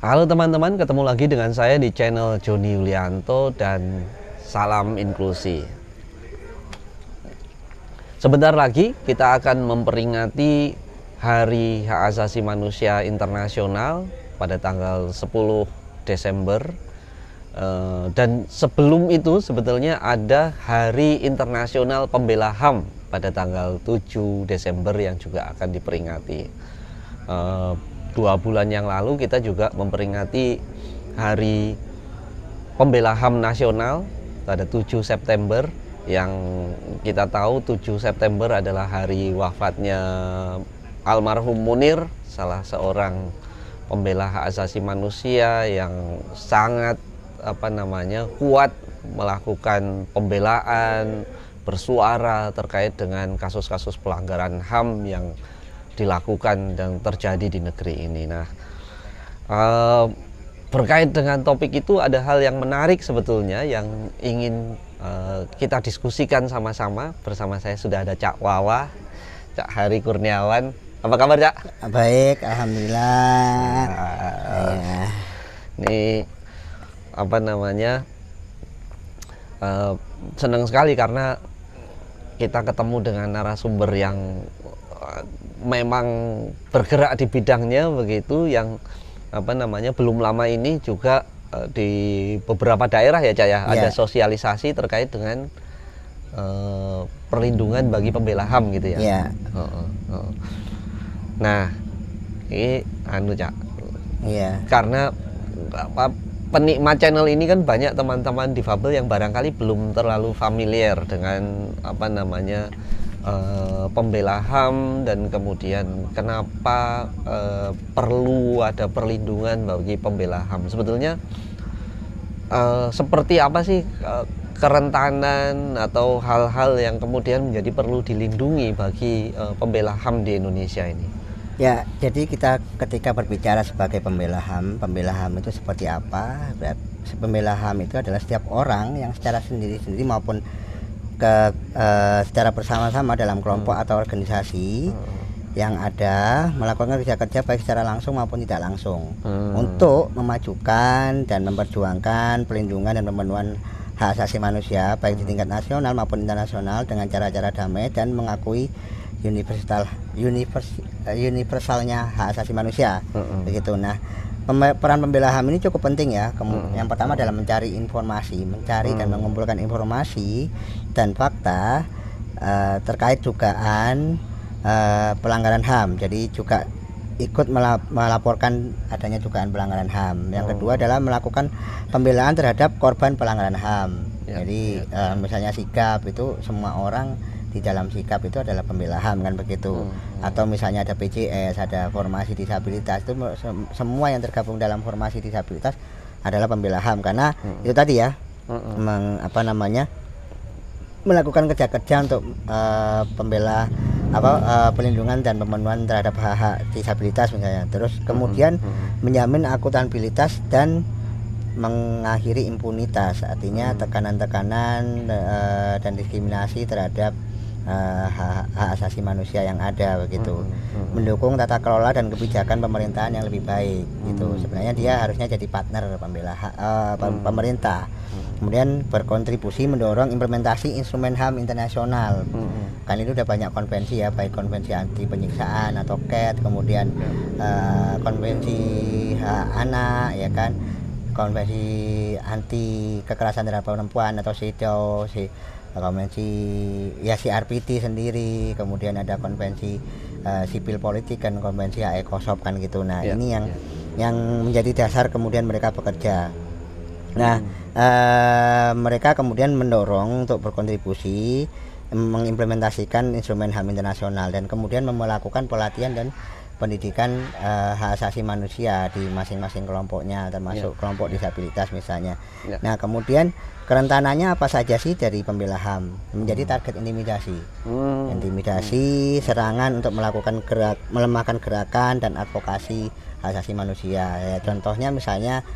Halo teman-teman, ketemu lagi dengan saya di channel Joni Yulianto dan salam inklusi. Sebentar lagi kita akan memperingati Hari Hak Asasi Manusia Internasional pada tanggal 10 Desember. Dan sebelum itu sebetulnya ada Hari Internasional Pembela HAM pada tanggal 7 Desember yang juga akan diperingati. 2 bulan yang lalu kita juga memperingati Hari Pembela HAM Nasional pada 7 September yang kita tahu 7 September adalah hari wafatnya almarhum Munir, salah seorang pembela hak asasi manusia yang sangat kuat melakukan pembelaan, bersuara terkait dengan kasus-kasus pelanggaran HAM yang dilakukan dan terjadi di negeri ini. Nah, berkait dengan topik itu ada hal yang menarik sebetulnya yang ingin kita diskusikan sama-sama. Bersama saya sudah ada Cak Wawa, Cak Hari Kurniawan. Apa kabar, Cak? Baik, alhamdulillah. Ini senang sekali karena kita ketemu dengan narasumber yang memang bergerak di bidangnya begitu, yang belum lama ini juga di beberapa daerah ya, Cak ya, ada sosialisasi terkait dengan perlindungan bagi pembela HAM gitu ya. Nah, ini Cak. Karena penikmat channel ini kan banyak teman-teman difabel yang barangkali belum terlalu familiar dengan pembela HAM dan kemudian kenapa perlu ada perlindungan bagi pembela HAM. Sebetulnya seperti apa sih kerentanan atau hal-hal yang kemudian menjadi perlu dilindungi bagi pembela HAM di Indonesia ini? Ya, jadi kita ketika berbicara sebagai pembela HAM itu seperti apa? Pembela HAM itu adalah setiap orang yang secara sendiri-sendiri maupun secara bersama-sama dalam kelompok atau organisasi yang ada melakukan kerja-kerja baik secara langsung maupun tidak langsung untuk memajukan dan memperjuangkan pelindungan dan pemenuhan hak asasi manusia baik di tingkat nasional maupun internasional dengan cara-cara damai dan mengakui universalnya hak asasi manusia. Begitu. Nah, peran pembela HAM ini cukup penting ya. Yang pertama adalah mencari dan mengumpulkan informasi dan fakta terkait dugaan pelanggaran HAM. Jadi juga ikut melaporkan adanya dugaan pelanggaran HAM. Yang kedua adalah melakukan pembelaan terhadap korban pelanggaran HAM. Jadi misalnya sikap itu, semua orang di dalam sikap itu adalah pembela HAM kan begitu. Atau misalnya ada PJS, ada formasi disabilitas, itu semua yang tergabung dalam formasi disabilitas adalah pembela HAM karena itu tadi ya melakukan kerja-kerja untuk pelindungan dan pemenuhan terhadap hak-hak disabilitas misalnya. Terus kemudian menjamin akuntabilitas dan mengakhiri impunitas, artinya tekanan-tekanan dan diskriminasi terhadap hak asasi manusia yang ada begitu. Mendukung tata kelola dan kebijakan pemerintahan yang lebih baik gitu. Sebenarnya dia harusnya jadi partner pembela pemerintah. Kemudian berkontribusi mendorong implementasi instrumen HAM internasional. Kan itu udah banyak konvensi ya, baik konvensi anti penyiksaan atau CAT, kemudian konvensi hak anak ya kan, konvensi anti kekerasan terhadap perempuan atau CEDAW, konvensi ya CRPT sendiri, kemudian ada konvensi sipil politik kan, konvensi ECOSOC kan gitu. Nah, ini yang menjadi dasar kemudian mereka bekerja. Nah, mereka kemudian mendorong untuk berkontribusi mengimplementasikan instrumen HAM internasional dan kemudian melakukan pelatihan dan pendidikan hak asasi manusia di masing-masing kelompoknya, termasuk kelompok disabilitas misalnya. Nah, kemudian kerentanannya apa saja sih dari pembela HAM? Menjadi target intimidasi, serangan untuk melemahkan gerakan dan advokasi hak asasi manusia. Ya, contohnya misalnya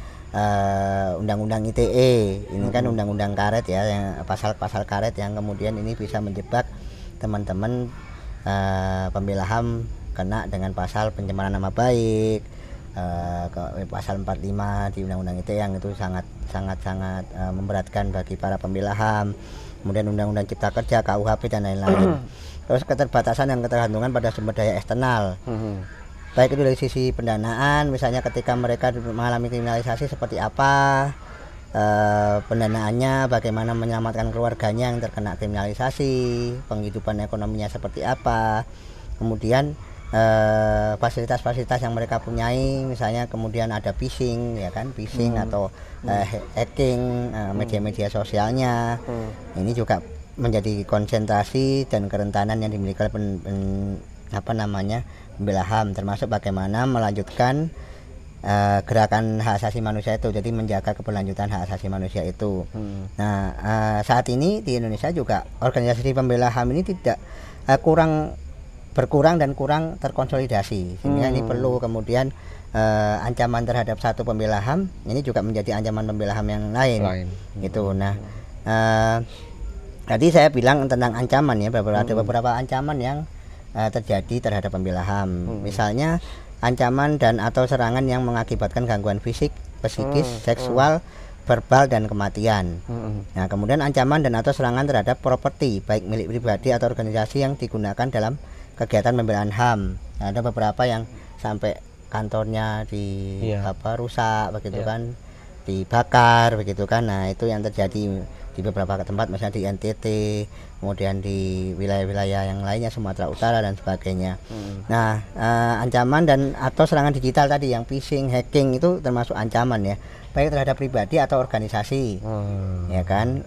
Undang-Undang ITE ini kan undang-undang karet ya, yang pasal-pasal karet yang kemudian ini bisa menjebak teman-teman pembela HAM kena dengan pasal pencemaran nama baik, pasal 45 di Undang-Undang ITE yang itu sangat memberatkan bagi para pembela HAM. Kemudian Undang-Undang Cipta Kerja, KUHP dan lain-lain. Terus keterbatasan dan ketergantungan pada sumber daya eksternal. Baik itu dari sisi pendanaan, misalnya ketika mereka mengalami kriminalisasi seperti apa pendanaannya, bagaimana menyelamatkan keluarganya yang terkena kriminalisasi, penghidupan ekonominya seperti apa, kemudian fasilitas-fasilitas yang mereka punyai, misalnya kemudian ada phishing, ya kan, phishing atau hacking media-media sosialnya. Ini juga menjadi konsentrasi dan kerentanan yang dimiliki oleh pembela HAM, termasuk bagaimana melanjutkan gerakan hak asasi manusia itu, jadi menjaga keberlanjutan hak asasi manusia itu. Nah, saat ini di Indonesia juga organisasi pembela HAM ini tidak berkurang dan kurang terkonsolidasi, sehingga ini perlu kemudian ancaman terhadap satu pembela HAM ini juga menjadi ancaman pembela HAM yang lain. Gitu. Nah, tadi saya bilang tentang ancaman ya, ada beberapa ancaman yang terjadi terhadap pembela HAM. Misalnya ancaman dan atau serangan yang mengakibatkan gangguan fisik, psikis, seksual, verbal dan kematian. Nah, kemudian ancaman dan atau serangan terhadap properti baik milik pribadi atau organisasi yang digunakan dalam kegiatan pembelaan HAM. Nah, ada beberapa yang sampai kantornya rusak begitu kan, dibakar begitu kan. Nah, itu yang terjadi di beberapa tempat, misalnya di NTT, kemudian di wilayah-wilayah yang lainnya, Sumatera Utara dan sebagainya. Nah, ancaman dan atau serangan digital tadi yang phishing, hacking itu termasuk ancaman ya, baik terhadap pribadi atau organisasi, ya kan,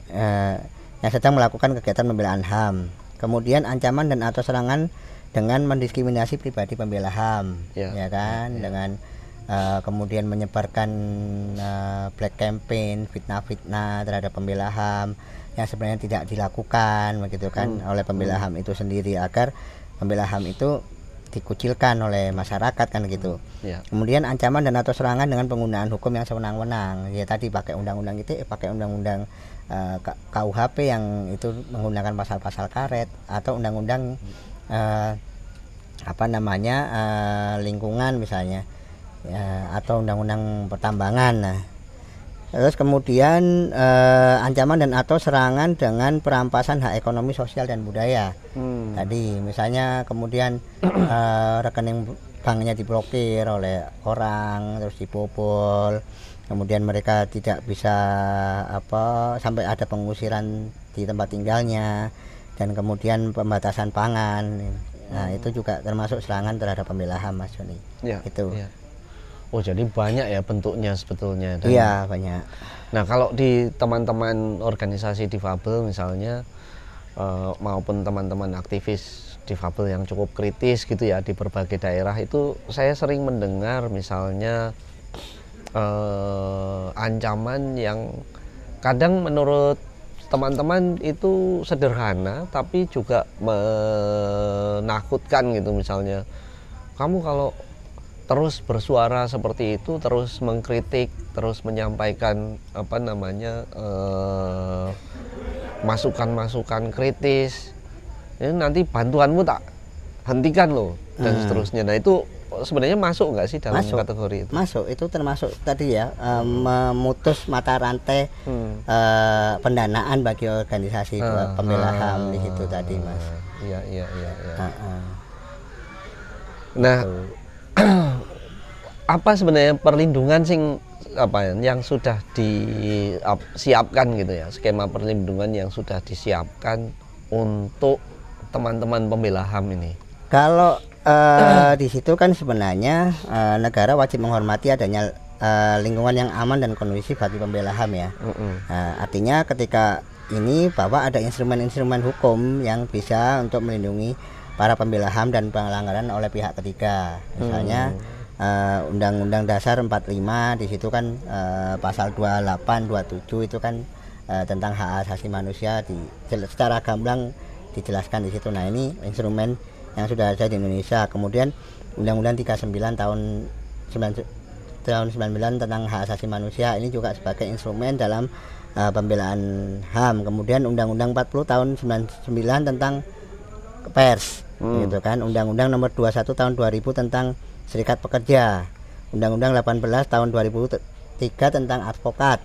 yang sedang melakukan kegiatan pembelaan HAM. Kemudian ancaman dan atau serangan dengan mendiskriminasi pribadi pembela HAM, ya kan, dengan kemudian menyebarkan black campaign, fitnah-fitnah terhadap pembela HAM yang sebenarnya tidak dilakukan begitu kan oleh pembela HAM itu sendiri, agar pembela HAM itu dikucilkan oleh masyarakat kan gitu. Kemudian ancaman dan atau serangan dengan penggunaan hukum yang sewenang-wenang, ya tadi pakai undang-undang itu, pakai undang-undang KUHP yang itu menggunakan pasal-pasal karet, atau undang-undang lingkungan misalnya, atau undang-undang pertambangan. Nah, terus kemudian ancaman dan atau serangan dengan perampasan hak ekonomi, sosial dan budaya. Tadi misalnya kemudian rekening banknya diblokir oleh orang, terus dibobol, kemudian mereka tidak bisa sampai ada pengusiran di tempat tinggalnya, dan kemudian pembatasan pangan. Nah, itu juga termasuk serangan terhadap pembela HAM, Mas Joni. Itu. Oh, jadi banyak ya bentuknya sebetulnya. Iya, banyak. Nah, kalau di teman-teman organisasi difabel misalnya, maupun teman-teman aktivis difabel yang cukup kritis gitu ya di berbagai daerah, itu saya sering mendengar misalnya ancaman yang kadang menurut teman-teman itu sederhana tapi juga menakutkan gitu. Misalnya, kamu kalau terus bersuara seperti itu, terus mengkritik, terus menyampaikan masukan-masukan kritis, ini nanti bantuanmu tak hentikan loh, dan seterusnya. Nah, itu sebenarnya masuk nggak sih dalam kategori itu? Masuk, itu termasuk tadi ya, memutus mata rantai pendanaan bagi organisasi pembela HAM di situ tadi, Mas. Iya. Nah, apa sebenarnya perlindungan yang sudah disiapkan gitu ya, skema perlindungan yang sudah disiapkan untuk teman-teman pembela HAM ini? Kalau di situ kan sebenarnya negara wajib menghormati adanya lingkungan yang aman dan kondusif bagi pembela HAM ya. Artinya ketika ini bahwa ada instrumen-instrumen hukum yang bisa untuk melindungi para pembela HAM dan pelanggaran oleh pihak ketiga. Misalnya Undang-Undang Dasar 45, di situ kan pasal 28, 27 itu kan tentang hak asasi manusia secara gamblang dijelaskan di situ. Nah, ini instrumen yang sudah ada di Indonesia. Kemudian Undang-Undang 39 tahun 99 tentang hak asasi manusia, ini juga sebagai instrumen dalam pembelaan HAM. Kemudian Undang-Undang 40 tahun 99 tentang pers, gitu kan. Undang-Undang nomor 21 tahun 2000 tentang Serikat Pekerja. Undang-Undang 18 tahun 2003 tentang advokat,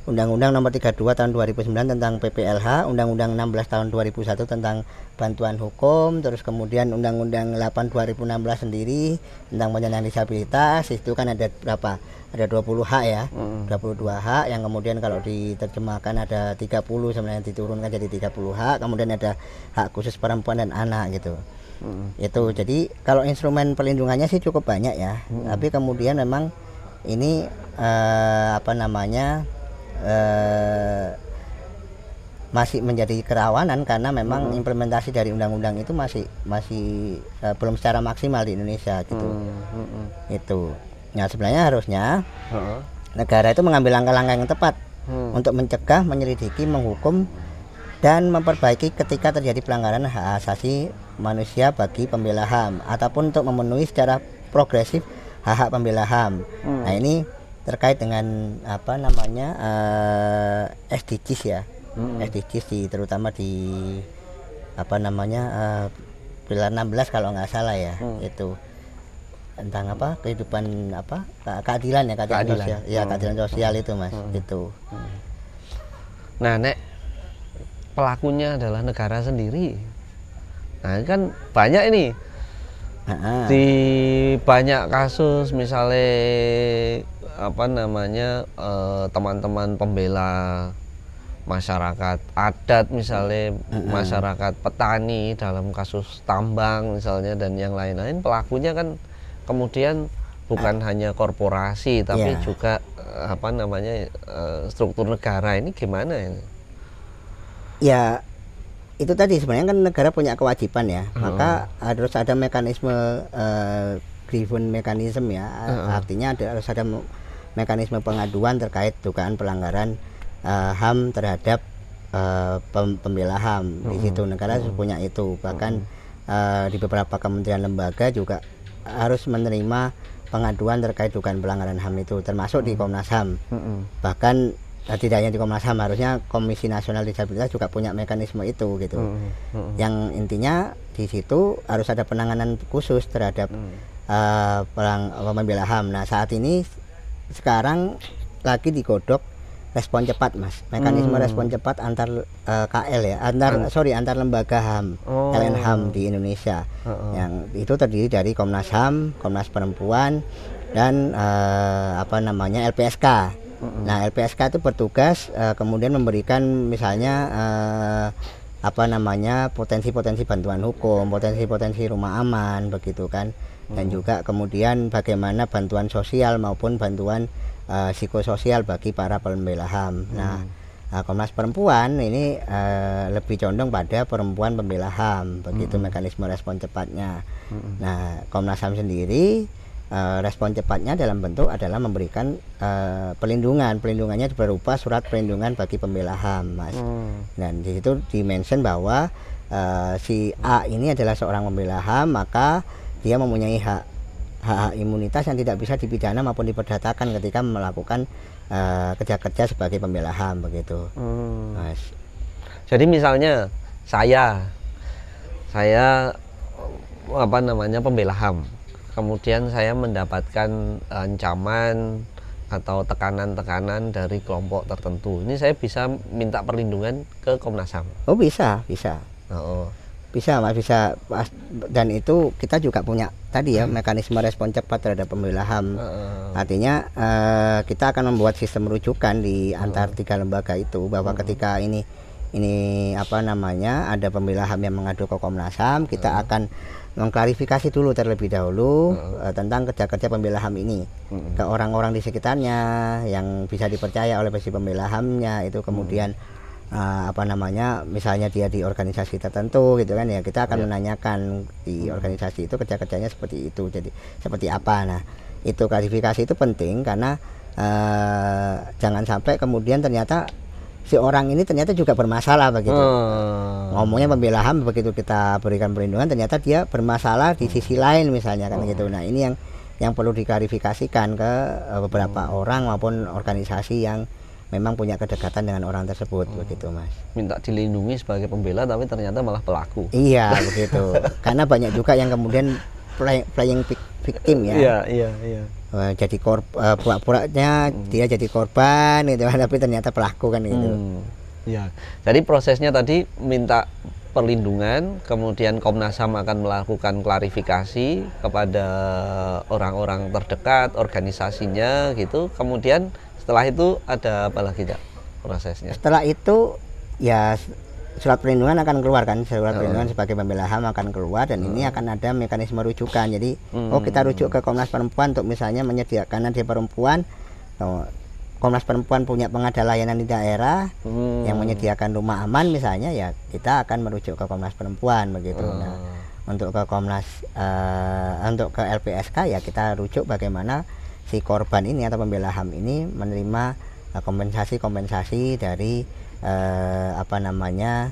Undang-Undang Nomor 32 tahun 2009 tentang PPLH, Undang-Undang 16 tahun 2001 tentang bantuan hukum, terus kemudian Undang-Undang 8 2016 sendiri tentang penyandang disabilitas. Itu kan ada berapa? Ada 20 hak ya, 22 hak yang kemudian kalau diterjemahkan ada 30, sebenarnya diturunkan jadi 30 hak. Kemudian ada hak khusus perempuan dan anak gitu. Itu jadi kalau instrumen perlindungannya sih cukup banyak ya, tapi kemudian memang ini masih menjadi kerawanan karena memang implementasi dari undang-undang itu masih belum secara maksimal di Indonesia gitu. Itu. Nah, sebenarnya harusnya negara itu mengambil langkah-langkah yang tepat untuk mencegah, menyelidiki, menghukum dan memperbaiki ketika terjadi pelanggaran hak asasi manusia bagi pembela HAM ataupun untuk memenuhi secara progresif hak-hak pembela HAM. Nah, ini terkait dengan SDGs ya, SDGs terutama di pilar 16 kalau nggak salah ya, itu tentang kehidupan keadilan ya, keadilan sosial ya, keadilan sosial itu Mas, itu. Nah, Nek, pelakunya adalah negara sendiri. Nah, kan banyak ini di banyak kasus misalnya teman-teman pembela masyarakat adat misalnya, masyarakat petani dalam kasus tambang misalnya dan yang lain-lain, pelakunya kan kemudian bukan hanya korporasi tapi juga struktur negara. Ini gimana ini? Ya itu tadi sebenarnya kan negara punya kewajiban ya, maka harus ada mekanisme grievance mechanism ya, artinya harus ada mekanisme pengaduan terkait dugaan pelanggaran HAM terhadap pembela HAM. Di situ negara harus punya itu, bahkan di beberapa kementerian lembaga juga harus menerima pengaduan terkait dugaan pelanggaran HAM itu, termasuk di Komnas HAM. Bahkan tidak hanya di Komnas HAM, harusnya Komisi Nasional Disabilitas juga punya mekanisme itu gitu. Yang intinya di situ harus ada penanganan khusus terhadap pembela HAM. Nah, saat ini sekarang lagi digodok respon cepat Mas, mekanisme respon cepat antar KL ya, antar lembaga HAM, LNHAM di Indonesia. Yang itu terdiri dari Komnas HAM, Komnas Perempuan dan LPSK. Nah, LPSK itu bertugas kemudian memberikan misalnya potensi-potensi bantuan hukum, potensi-potensi rumah aman begitu kan, dan juga kemudian bagaimana bantuan sosial maupun bantuan psikososial bagi para pembela HAM. Nah, Komnas Perempuan ini lebih condong pada perempuan pembela HAM, begitu mekanisme respon cepatnya. Nah, Komnas HAM sendiri respon cepatnya dalam bentuk adalah memberikan pelindungannya berupa surat perlindungan bagi pembela HAM, Mas. Dan di situ dimention bahwa si A ini adalah seorang pembela HAM, maka dia mempunyai hak imunitas yang tidak bisa dipidana maupun diperdatakan ketika melakukan kerja-kerja sebagai pembela HAM begitu, Mas. Jadi misalnya saya pembela HAM, kemudian saya mendapatkan ancaman atau tekanan-tekanan dari kelompok tertentu. Ini saya bisa minta perlindungan ke Komnas HAM. Oh, bisa. Bisa Mas, bisa. Dan itu kita juga punya tadi ya mekanisme respon cepat terhadap pembela HAM. Artinya kita akan membuat sistem rujukan di antar tiga lembaga itu, bahwa ketika ini ada pembela HAM yang mengadu ke Komnas HAM, kita akan mengklarifikasi dulu terlebih dahulu tentang kerja-kerja pembela HAM ini ke orang-orang di sekitarnya yang bisa dipercaya oleh si pembela HAM-nya itu. Kemudian misalnya dia di organisasi tertentu gitu kan ya, kita akan menanyakan di organisasi itu kerja-kerjanya seperti itu, jadi seperti apa. Nah, itu klarifikasi itu penting karena jangan sampai kemudian ternyata si orang ini ternyata juga bermasalah begitu. Ngomongnya pembela HAM, begitu kita berikan perlindungan ternyata dia bermasalah di sisi lain misalnya kan gitu. Nah, ini yang perlu diklarifikasikan ke beberapa orang maupun organisasi yang memang punya kedekatan dengan orang tersebut begitu, Mas. Minta dilindungi sebagai pembela tapi ternyata malah pelaku. Iya begitu. Karena banyak juga yang kemudian playing victim ya. Iya. jadi pura-puranya dia jadi korban gitu kan, tapi ternyata pelaku kan gitu. Ya, jadi prosesnya tadi minta perlindungan, kemudian Komnas HAM akan melakukan klarifikasi kepada orang-orang terdekat, organisasinya gitu. Kemudian setelah itu ada apa lagi, Cak, prosesnya? Setelah itu ya surat perlindungan akan keluar kan, surat perlindungan sebagai pembela HAM akan keluar, dan ini akan ada mekanisme rujukan. Jadi kita rujuk ke Komnas Perempuan untuk misalnya menyediakan, karena dia perempuan, Komnas Perempuan punya pengada layanan di daerah yang menyediakan rumah aman misalnya, ya kita akan merujuk ke Komnas Perempuan begitu. Nah, untuk ke Komnas untuk ke LPSK ya kita rujuk bagaimana si korban ini atau pembela HAM ini menerima kompensasi dari apa namanya,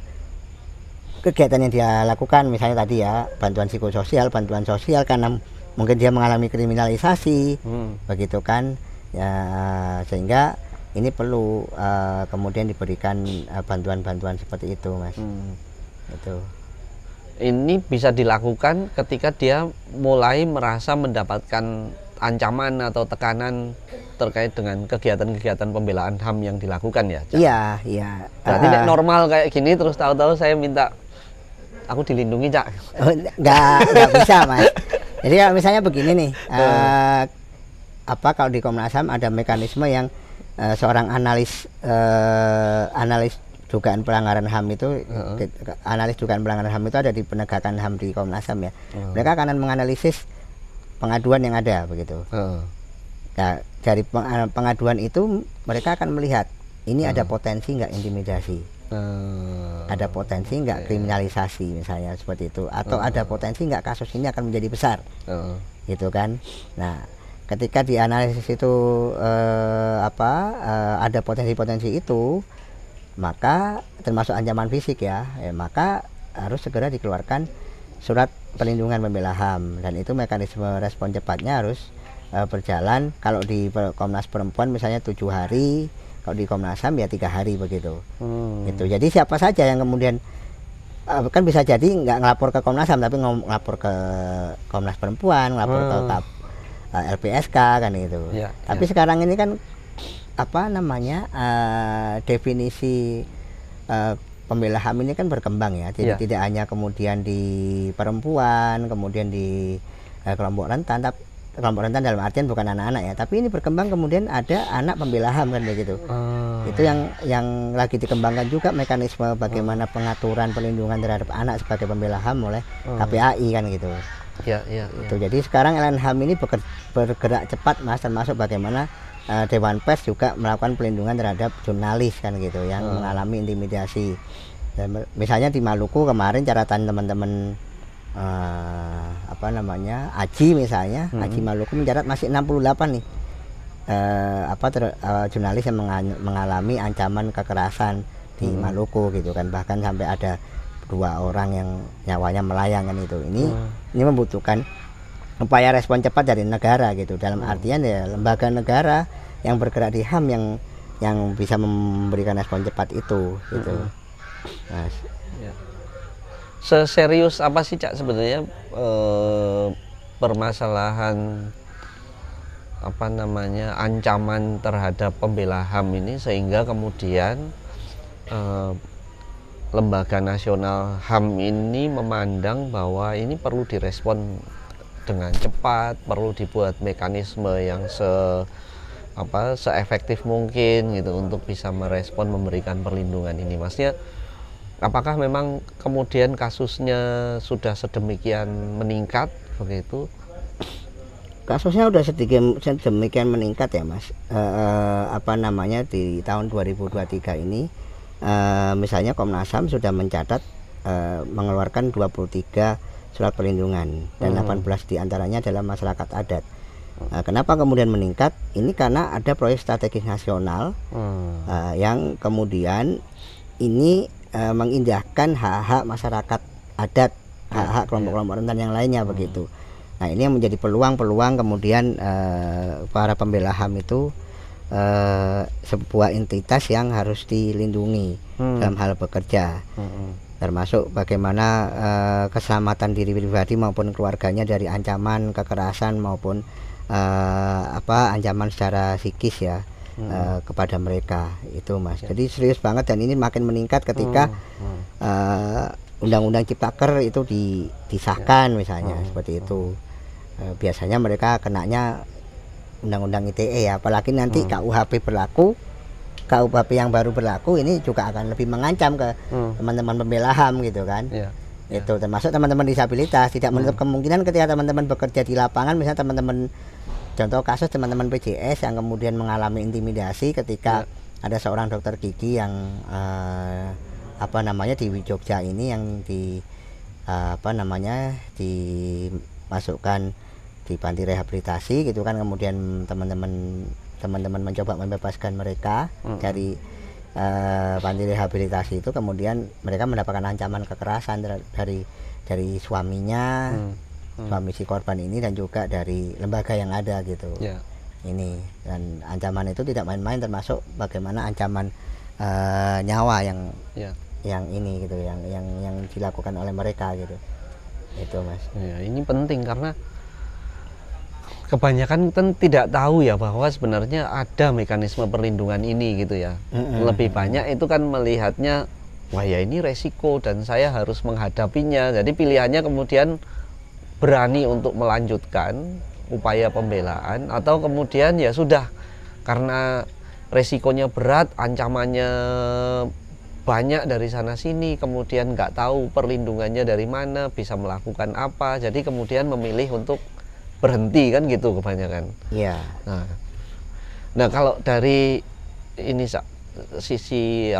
kegiatan yang dia lakukan, misalnya tadi ya bantuan psikososial, bantuan sosial karena mungkin dia mengalami kriminalisasi begitu kan ya, sehingga ini perlu kemudian diberikan bantuan-bantuan seperti itu, Mas. Itu ini bisa dilakukan ketika dia mulai merasa mendapatkan ancaman atau tekanan terkait dengan kegiatan-kegiatan pembelaan HAM yang dilakukan ya, Cak? Iya. Berarti normal kayak gini terus tahu-tahu saya minta aku dilindungi, Cak? Nggak bisa, Mas. Jadi kalau misalnya begini nih, kalau di Komnas HAM ada mekanisme yang seorang analis dugaan pelanggaran HAM itu, analis dugaan pelanggaran HAM itu ada di penegakan HAM di Komnas HAM ya. Mereka akan menganalisis pengaduan yang ada begitu. Nah, dari pengaduan itu mereka akan melihat ini ada potensi nggak intimidasi, ada potensi nggak kriminalisasi misalnya seperti itu, atau ada potensi nggak kasus ini akan menjadi besar, gitu kan. Nah, ketika dianalisis itu ada potensi-potensi itu, maka termasuk ancaman fisik ya, maka harus segera dikeluarkan surat perlindungan pembela HAM, dan itu mekanisme respon cepatnya harus berjalan. Kalau di Komnas Perempuan misalnya 7 hari, kalau di Komnas HAM ya 3 hari begitu. Gitu. Jadi siapa saja yang kemudian kan bisa jadi nggak ngelapor ke Komnas HAM tapi ngelapor ke Komnas Perempuan, ngelapor ke LPSK kan gitu. Tapi sekarang ini kan definisi pembela HAM ini kan berkembang ya, jadi tidak hanya kemudian di perempuan, kemudian di kelompok rentan dalam artian bukan anak-anak ya, tapi ini berkembang kemudian ada anak pembela HAM kan begitu. Itu yang lagi dikembangkan juga mekanisme bagaimana pengaturan perlindungan terhadap anak sebagai pembela HAM oleh KPAI kan gitu. Itu jadi sekarang LNHAM ini bergerak cepat, Mas, termasuk bagaimana Dewan Pers juga melakukan pelindungan terhadap jurnalis kan gitu yang mengalami intimidasi. Dan misalnya di Maluku kemarin catatan teman-teman AJI misalnya, AJI Maluku mencatat masih 68 nih jurnalis yang mengalami ancaman kekerasan di Maluku gitu kan, bahkan sampai ada 2 orang yang nyawanya melayang kan itu. Ini membutuhkan upaya respon cepat dari negara gitu, dalam artian ya lembaga negara yang bergerak di HAM yang bisa memberikan respon cepat itu gitu. Mas. Seserius apa sih, Cak, sebenarnya permasalahan ancaman terhadap pembela HAM ini sehingga kemudian lembaga nasional HAM ini memandang bahwa ini perlu direspon dengan cepat, perlu dibuat mekanisme yang seefektif mungkin gitu untuk bisa merespon, memberikan perlindungan ini. Maksudnya apakah memang kemudian kasusnya sudah sedemikian meningkat begitu? Kasusnya sudah sedemikian meningkat ya, Mas. Di tahun 2023 ini misalnya Komnas HAM sudah mencatat mengeluarkan 23 surat perlindungan dan 18 diantaranya adalah masyarakat adat. Kenapa kemudian meningkat? Ini karena ada proyek strategis nasional yang kemudian ini mengindahkan hak-hak masyarakat adat, hak-hak kelompok-kelompok rentan yang lainnya begitu. Nah, ini yang menjadi peluang kemudian para pembela HAM itu sebuah entitas yang harus dilindungi dalam hal bekerja. termasuk bagaimana keselamatan diri pribadi maupun keluarganya dari ancaman kekerasan maupun ancaman secara psikis ya kepada mereka itu Mas. Jadi serius banget, dan ini makin meningkat ketika Undang-Undang Ciptaker itu disahkan misalnya seperti itu. Biasanya mereka kenanya Undang-Undang ITE ya, apalagi nanti KUHP berlaku, KUHP yang baru berlaku ini juga akan lebih mengancam ke teman-teman pembela HAM gitu kan. Itu termasuk teman-teman disabilitas. Tidak menutup kemungkinan ketika teman-teman bekerja di lapangan, misalnya teman-teman, contoh kasus teman-teman PJS yang kemudian mengalami intimidasi ketika ada seorang dokter gigi yang di Jogja ini yang dimasukkan di panti rehabilitasi gitu kan, kemudian teman-teman mencoba membebaskan mereka dari panti rehabilitasi itu, kemudian mereka mendapatkan ancaman kekerasan dari suaminya, suami si korban ini, dan juga dari lembaga yang ada gitu. Ini, dan ancaman itu tidak main-main, termasuk bagaimana ancaman nyawa yang ini gitu, yang dilakukan oleh mereka gitu. Itu Mas. Ini penting karena kebanyakan kan tidak tahu ya bahwa sebenarnya ada mekanisme perlindungan ini gitu ya. Lebih banyak itu kan melihatnya, wah ya ini resiko dan saya harus menghadapinya. Jadi pilihannya kemudian berani untuk melanjutkan upaya pembelaan, atau kemudian ya sudah, karena resikonya berat, ancamannya banyak dari sana sini, kemudian nggak tahu perlindungannya dari mana, bisa melakukan apa, jadi kemudian memilih untuk berhenti kan gitu kebanyakan. Nah kalau dari ini sisi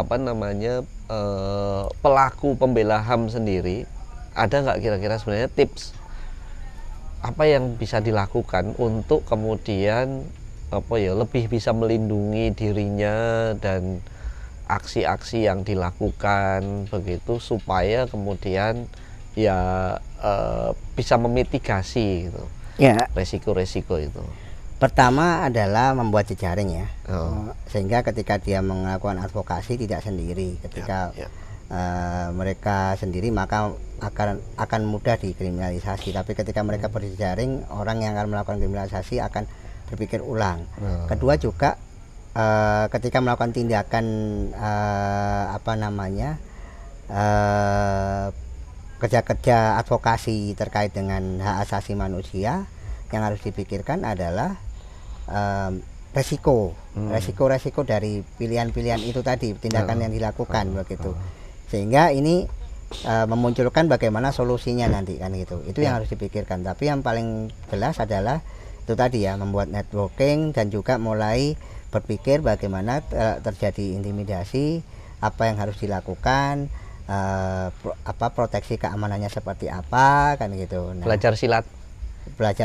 pelaku pembela HAM sendiri, ada nggak kira-kira sebenarnya tips apa yang bisa dilakukan untuk kemudian lebih bisa melindungi dirinya dan aksi-aksi yang dilakukan begitu, supaya kemudian bisa memitigasi gitu resiko-resiko itu? Pertama adalah membuat jejaring ya, sehingga ketika dia melakukan advokasi tidak sendiri. Ketika mereka sendiri maka akan mudah dikriminalisasi. Tapi ketika mereka berjejaring, orang yang akan melakukan kriminalisasi akan berpikir ulang. Kedua juga ketika melakukan tindakan kerja-kerja advokasi terkait dengan hak asasi manusia, yang harus dipikirkan adalah resiko dari pilihan-pilihan itu tadi, tindakan yang dilakukan begitu, sehingga ini memunculkan bagaimana solusinya nanti kan gitu. Itu yang harus dipikirkan. Tapi yang paling jelas adalah itu tadi ya, membuat networking dan juga mulai berpikir bagaimana terjadi intimidasi, apa yang harus dilakukan, proteksi keamanannya seperti apa kan gitu. Belajar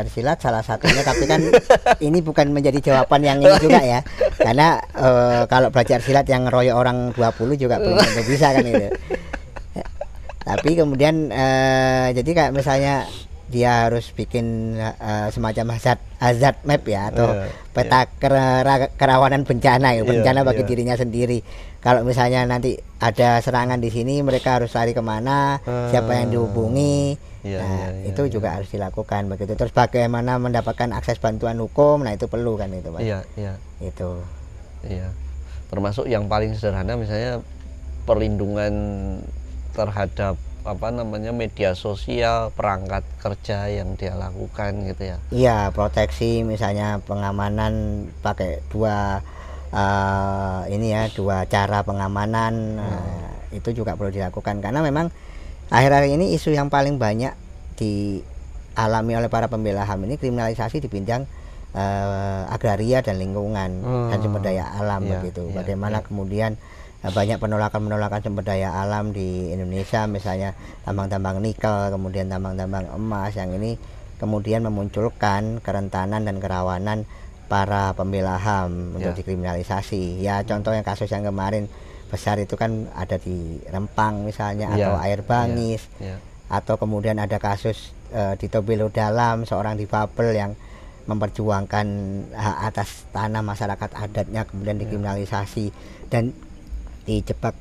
silat salah satunya, tapi kan ini bukan menjadi jawaban yang ini juga ya, karena kalau belajar silat yang royok orang 20 juga belum tentu bisa kan gitu. Tapi kemudian jadi kayak misalnya dia harus bikin semacam hazard map ya, atau peta kerawanan bencana ya, bencana bagi dirinya sendiri. Kalau misalnya nanti ada serangan di sini, mereka harus lari kemana, siapa yang dihubungi, itu juga harus dilakukan begitu. Terus bagaimana mendapatkan akses bantuan hukum, nah itu perlu kan itu Pak. Itu. Termasuk yang paling sederhana misalnya perlindungan terhadap media sosial, perangkat kerja yang dia lakukan gitu ya. Iya, proteksi misalnya pengamanan pakai dua cara pengamanan. Itu juga perlu dilakukan, karena memang akhir-akhir ini isu yang paling banyak dialami oleh para pembela HAM ini kriminalisasi di bidang agraria dan lingkungan dan sumber daya alam begitu. Bagaimana kemudian banyak penolakan sumber daya alam di Indonesia, misalnya tambang-tambang nikel, kemudian tambang-tambang emas, yang ini kemudian memunculkan kerentanan dan kerawanan para pembela HAM untuk dikriminalisasi. Ya contohnya kasus yang kemarin besar itu kan ada di Rempang misalnya, atau Air Bangis, atau kemudian ada kasus di Tobelo Dalam, seorang difabel yang memperjuangkan hak atas tanah masyarakat adatnya kemudian dikriminalisasi dan dijebak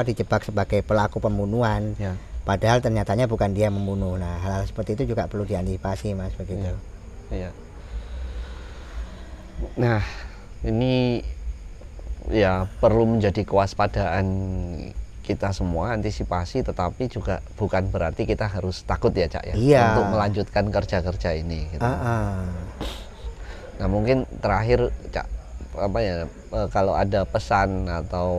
dijebak sebagai pelaku pembunuhan. Ya. Padahal ternyatanya bukan dia membunuh. Nah, hal-hal seperti itu juga perlu diantisipasi, Mas, begitu. Ya. Nah, ini ya perlu menjadi kewaspadaan kita semua, antisipasi, tetapi juga bukan berarti kita harus takut ya, Cak, ya, Iya. untuk melanjutkan kerja-kerja ini gitu. Nah, mungkin terakhir, Cak, apa ya, kalau ada pesan atau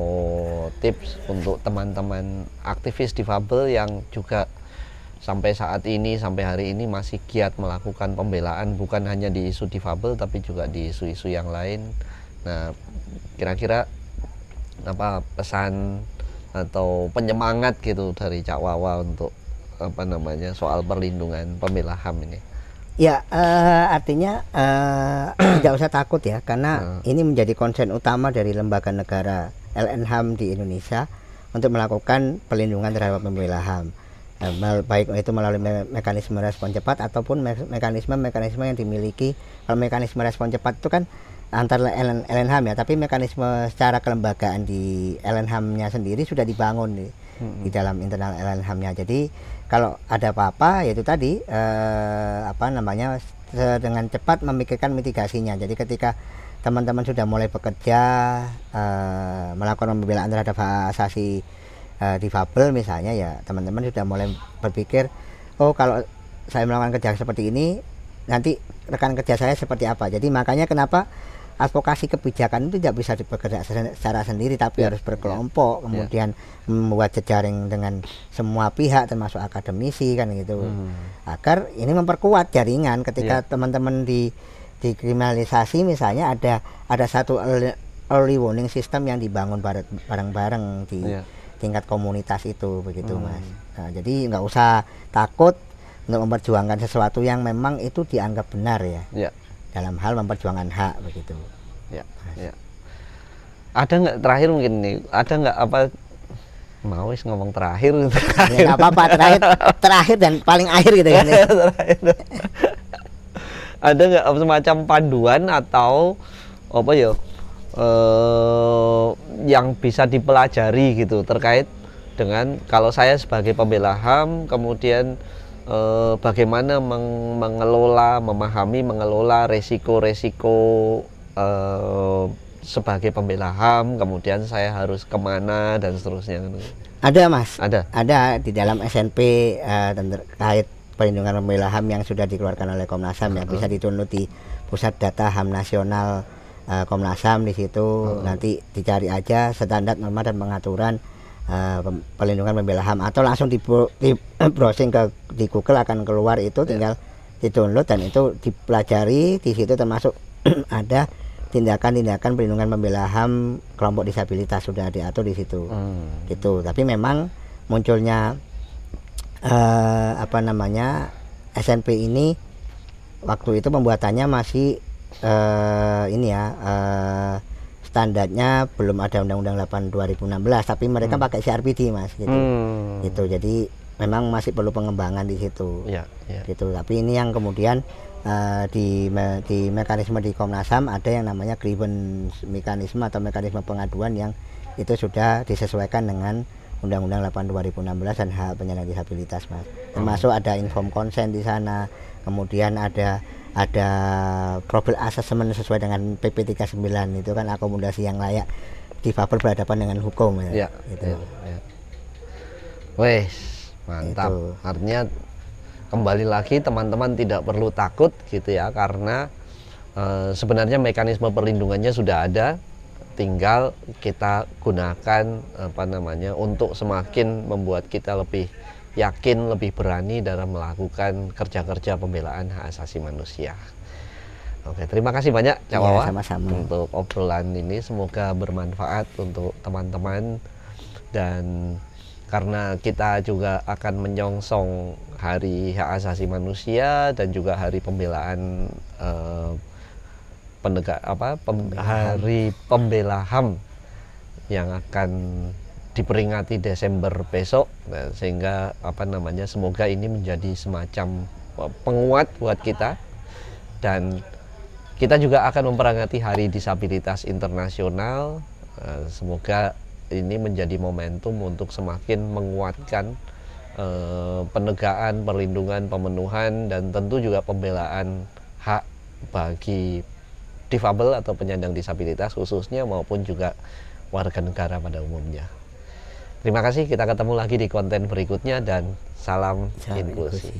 tips untuk teman-teman aktivis difabel yang juga sampai saat ini, sampai hari ini masih giat melakukan pembelaan bukan hanya di isu difabel tapi juga di isu-isu yang lain. Nah, kira-kira apa pesan atau penyemangat gitu dari Cak Wawa untuk apa namanya soal perlindungan pembela HAM ini? Ya, artinya tidak usah takut ya, karena ini menjadi konsen utama dari lembaga negara LNHAM di Indonesia untuk melakukan perlindungan terhadap pembela HAM, baik itu melalui mekanisme respon cepat ataupun mekanisme yang dimiliki. Kalau mekanisme respon cepat itu kan antara LNHAM ya, tapi mekanisme secara kelembagaan di LNHAM-nya sendiri sudah dibangun di dalam internal LNHAM-nya. Jadi kalau ada apa-apa yaitu tadi dengan cepat memikirkan mitigasinya. Jadi ketika teman-teman sudah mulai bekerja melakukan pembelaan terhadap hak asasi difabel misalnya, ya teman-teman sudah mulai berpikir, oh kalau saya melakukan kerja seperti ini nanti rekan kerja saya seperti apa. Jadi makanya kenapa advokasi kebijakan itu tidak bisa bekerja secara sendiri, tapi harus berkelompok, kemudian membuat jejaring dengan semua pihak termasuk akademisi kan gitu, agar ini memperkuat jaringan ketika teman-teman dikriminalisasi misalnya, ada satu early warning system yang dibangun bareng-bareng di tingkat komunitas itu begitu, Mas. Nah, jadi nggak usah takut untuk memperjuangkan sesuatu yang memang itu dianggap benar ya. Dalam hal memperjuangkan hak begitu. Ya. Ada nggak terakhir mungkin nih? Ada nggak apa? Mau ngomong terakhir? Ya, nggak apa-apa, terakhir dan paling akhir gitu kan. Ada nggak semacam panduan atau apa ya? Yang bisa dipelajari gitu terkait dengan kalau saya sebagai pembela HAM kemudian bagaimana mengelola resiko-resiko sebagai pembela HAM, kemudian saya harus kemana dan seterusnya. Ada, Mas. Ada di dalam SNP terkait perlindungan pembela HAM yang sudah dikeluarkan oleh Komnas HAM ya, bisa didownload di Pusat Data HAM Nasional Komnas HAM. Di situ nanti dicari aja standar norma dan pengaturan perlindungan pembela HAM, atau langsung di browsing di Google akan keluar itu, tinggal di-download dan itu dipelajari. Di situ termasuk ada tindakan-tindakan perlindungan pembela HAM kelompok disabilitas sudah diatur di situ. Gitu. Tapi memang munculnya SNP ini waktu itu pembuatannya masih standarnya belum ada Undang-Undang 8 2016, tapi mereka pakai CRPD, Mas, gitu. Gitu. Jadi memang masih perlu pengembangan di situ. Gitu. Tapi ini yang kemudian di mekanisme di Komnas HAM ada yang namanya grievance mekanisme atau mekanisme pengaduan yang itu sudah disesuaikan dengan Undang-Undang 8 2016 dan hak penyandang disabilitas, Mas. Termasuk ada inform consent di sana, kemudian ada profil assessment sesuai dengan PP 39, itu kan akomodasi yang layak difabel berhadapan dengan hukum ya. Gitu. Wes, mantap. Itu. Artinya kembali lagi teman-teman tidak perlu takut gitu ya, karena sebenarnya mekanisme perlindungannya sudah ada, tinggal kita gunakan untuk semakin membuat kita lebih yakin, lebih berani dalam melakukan kerja-kerja pembelaan hak asasi manusia. Oke, terima kasih banyak Cak Wawa untuk obrolan ini, semoga bermanfaat untuk teman-teman. Dan karena kita juga akan menyongsong Hari Hak Asasi Manusia dan juga Hari Pembelaan Hari Pembela HAM yang akan diperingati Desember besok, nah, sehingga semoga ini menjadi semacam penguat buat kita, dan kita juga akan memperingati Hari Disabilitas Internasional. Semoga ini menjadi momentum untuk semakin menguatkan penegaan, perlindungan, pemenuhan, dan tentu juga pembelaan hak bagi difabel atau penyandang disabilitas khususnya maupun juga warga negara pada umumnya. Terima kasih, kita ketemu lagi di konten berikutnya dan salam inklusi.